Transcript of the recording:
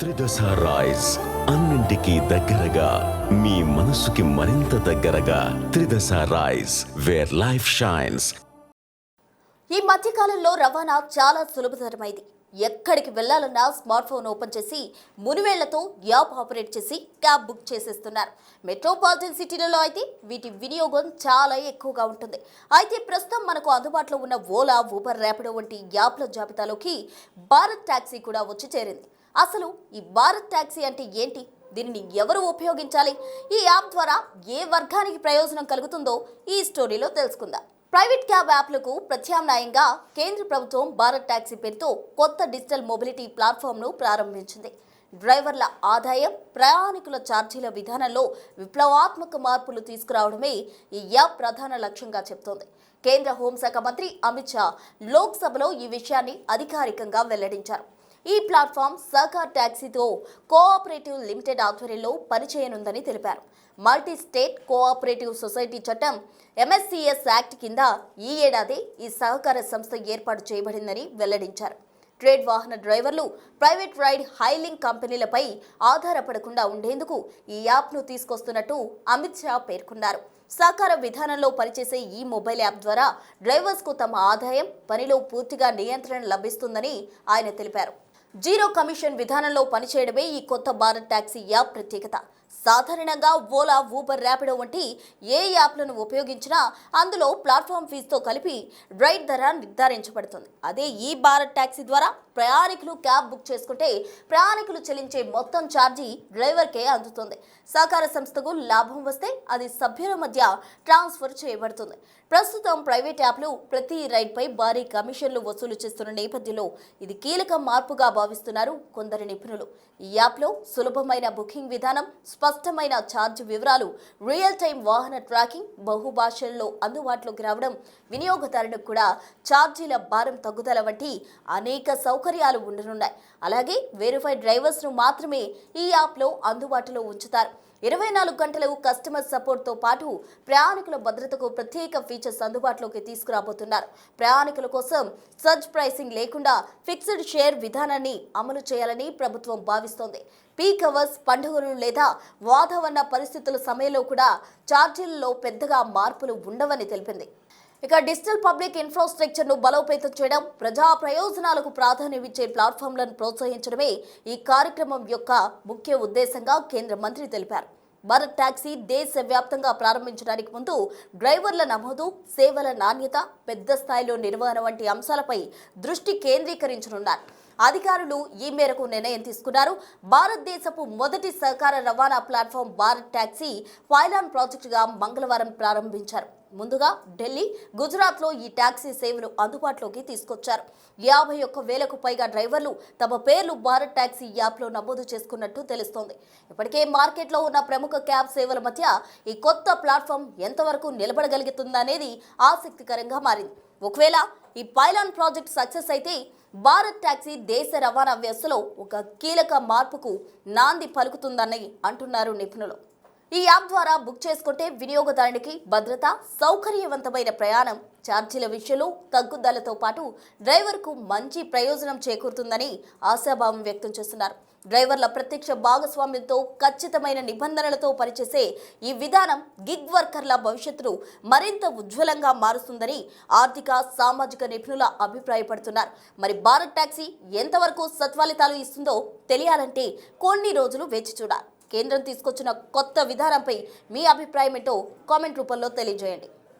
త్రిదశ rice అన్నింటికి దగ్గరగా మీ మనసుకి మరింత దగ్గరగా త్రిదశ రైస్ వేర్ లైఫ్ షైన్స్. ఈ మధ్యకాలంలో రవాణా చాలా సులభతరమైంది. ఎక్కడికి వెళ్లాలన్నా స్మార్ట్ ఫోన్ ఓపెన్ చేసి మునివేళ్లతో యాప్ ఆపరేట్ చేసి క్యాబ్ బుక్ చేసేస్తున్నారు. మెట్రోపాలిటన్ సిటీలలో అయితే వీటి వినియోగం చాలా ఎక్కువగా ఉంటుంది. అయితే ప్రస్తుతం మనకు అందుబాటులో ఉన్న ఓలా, ఊబర్, ర్యాపిడో వంటి యాప్ల జాబితాలోకి భారత్ టాక్సీ కూడా వచ్చి చేరింది. అసలు ఈ భారత్ టాక్సీ అంటే ఏంటి? దీనిని ఎవరు ఉపయోగించాలి? ఈ యాప్ ద్వారా ఏ వర్గానికి ప్రయోజనం కలుగుతుందో ఈ స్టోరీలో తెలుసుకుందాం. ప్రైవేట్ క్యాబ్ యాప్లకు ప్రత్యామ్నాయంగా కేంద్ర ప్రభుత్వం భారత్ టాక్సీ పేరుతో కొత్త డిజిటల్ మొబిలిటీ ప్లాట్ఫామ్ను ప్రారంభించింది. డ్రైవర్ల ఆదాయం, ప్రయాణికుల ఛార్జీల విధానంలో విప్లవాత్మక మార్పులు తీసుకురావడమే ఈ యాప్ ప్రధాన లక్ష్యంగా చెబుతోంది. కేంద్ర హోంశాఖ మంత్రి అమిత్ షా లోక్సభలో ఈ విషయాన్ని అధికారికంగా వెల్లడించారు. ఈ ప్లాట్ఫామ్ సహకార్ టాక్సీతో కోఆపరేటివ్ లిమిటెడ్ ఆధ్వర్యంలో పనిచేయనుందని తెలిపారు. మల్టీ స్టేట్ కోఆపరేటివ్ సొసైటీ చట్టం ఎంఎస్సిఎస్ యాక్ట్ కింద ఈ ఏడాది ఈ సహకార సంస్థ ఏర్పాటు చేయబడిందని వెల్లడించారు. ట్రేడ్ వాహన డ్రైవర్లు ప్రైవేట్ రైడ్ హైలింగ్ కంపెనీలపై ఆధారపడకుండా ఉండేందుకు ఈ యాప్ను తీసుకొస్తున్నట్టు అమిత్ షా పేర్కొన్నారు. సహకార విధానంలో పనిచేసే ఈ మొబైల్ యాప్ ద్వారా డ్రైవర్స్కు తమ ఆదాయం, పనిలో పూర్తిగా నియంత్రణ లభిస్తుందని ఆయన తెలిపారు. జీరో కమిషన్ విధానంలో పనిచేయడమే ఈ కొత్త భారత్ టాక్సీ యాప్ ప్రత్యేకత. సాధారణంగా ఓలా, ఊబర్, ర్యాపిడో వంటి ఏ యాప్లను ఉపయోగించినా అందులో ప్లాట్ఫామ్ ఫీజుతో కలిపి రైడ్ ధర నిర్ధారించబడుతుంది. అదే ఈ భారత్ టాక్సీ ద్వారా ప్రయాణికులు క్యాబ్ బుక్ చేసుకుంటే ప్రయాణికులు చెల్లించే మొత్తం ఛార్జీ డ్రైవర్కే అందుతుంది. సహకార సంస్థకు లాభం వస్తే అది సభ్యుల మధ్య ట్రాన్స్ఫర్ చేయబడుతుంది. ప్రస్తుతం ప్రైవేట్ యాప్లు ప్రతి రైడ్పై భారీ కమిషన్లు వసూలు చేస్తున్న నేపథ్యంలో ఇది కీలక మార్పుగా భావిస్తున్నారు కొందరు నిపుణులు. ఈ యాప్లో సులభమైన బుకింగ్ విధానం, స్పష్టమైన ఛార్జ్ వివరాలు, రియల్ టైం వాహన ట్రాకింగ్, బహుభాషల్లో అందుబాటులోకి రావడం, వినియోగదారులకు కూడా ఛార్జీల భారం తగ్గుదల వంటి అనేక సౌకర్యాలు ఉండనున్నాయి. అలాగే వెరిఫైడ్ డ్రైవర్స్ను మాత్రమే ఈ యాప్లో అందుబాటులో ఉంచుతారు. 24 గంటలు కస్టమర్ సపోర్ట్తో పాటు ప్రయాణికుల భద్రతకు ప్రత్యేక ఫీచర్స్ అందుబాటులోకి తీసుకురాబోతున్నారు. ప్రయాణికుల కోసం సర్జ్ ప్రైసింగ్ లేకుండా ఫిక్స్డ్ షేర్ విధానాన్ని అమలు చేయాలని ప్రభుత్వం భావిస్తోంది. పీక్ అవర్స్, పండుగలు లేదా వాతావరణ పరిస్థితుల సమయంలో కూడా ఛార్జీలలో పెద్దగా మార్పులు ఉండవని తెలిపింది. ఇక డిజిటల్ పబ్లిక్ ఇన్ఫ్రాస్ట్రక్చర్ను బలోపేతం చేయడం, ప్రజా ప్రయోజనాలకు ప్రాధాన్యమిచ్చే ప్లాట్ఫామ్లను ప్రోత్సహించడమే ఈ కార్యక్రమం యొక్క ముఖ్య ఉద్దేశంగా కేంద్ర మంత్రి తెలిపారు. భారత్ టాక్సీ దేశవ్యాప్తంగా ప్రారంభించడానికి ముందు డ్రైవర్ల నమోదు, సేవల నాణ్యత, పెద్ద స్థాయిలో నిర్వహణ వంటి అంశాలపై దృష్టి కేంద్రీకరించనున్నారు. అధికారులు ఈ మేరకు నిర్ణయం తీసుకున్నారు. భారతదేశపు మొదటి సహకార రవాణా ప్లాట్ఫామ్ భారత్ టాక్సీ పైలాన్ ప్రాజెక్టుగా మంగళవారం ప్రారంభించారు. ముందుగా ఢిల్లీ, గుజరాత్లో ఈ టాక్సీ సేవలు అందుబాటులోకి తీసుకొచ్చారు. 51,000కు పైగా డ్రైవర్లు తమ పేర్లు భారత్ టాక్సీ యాప్లో నమోదు చేసుకున్నట్టు తెలుస్తోంది. ఇప్పటికే మార్కెట్లో ఉన్న ప్రముఖ క్యాబ్ సేవల మధ్య ఈ కొత్త ప్లాట్ఫామ్ ఎంతవరకు నిలబడగలుగుతుందనేది ఆసక్తికరంగా మారింది. ఒకవేళ ఈ పైలాన్ ప్రాజెక్ట్ సక్సెస్ అయితే భారత్ టాక్సీ దేశ రవాణా వ్యవస్థలో ఒక కీలక మార్పుకు నాంది పలుకుతుందని అంటున్నారు నిపుణులు. ఈ యాప్ ద్వారా బుక్ చేసుకుంటే వినియోగదారునికి భద్రత, సౌకర్యవంతమైన ప్రయాణం, ఛార్జీల విషయంలో తగ్గుదలతో పాటు డ్రైవర్కు మంచి ప్రయోజనం చేకూరుతుందని ఆశాభావం వ్యక్తం చేస్తున్నారు. డ్రైవర్ల ప్రత్యక్ష భాగస్వామ్యంతో ఖచ్చితమైన నిబంధనలతో పనిచేసే ఈ విధానం గిగ్ వర్కర్ల భవిష్యత్తును మరింత ఉజ్వలంగా మారుస్తుందని ఆర్థిక, సామాజిక నిపుణుల అభిప్రాయపడుతున్నారు. మరి భారత్ టాక్సీ ఎంతవరకు సత్ఫలితాలు ఇస్తుందో తెలియాలంటే కొన్ని రోజులు వేచి చూడాలి. కేంద్రం తీసుకొచ్చిన కొత్త విధానంపై మీ అభిప్రాయం ఏంటో కామెంట్ రూపంలో తెలియజేయండి.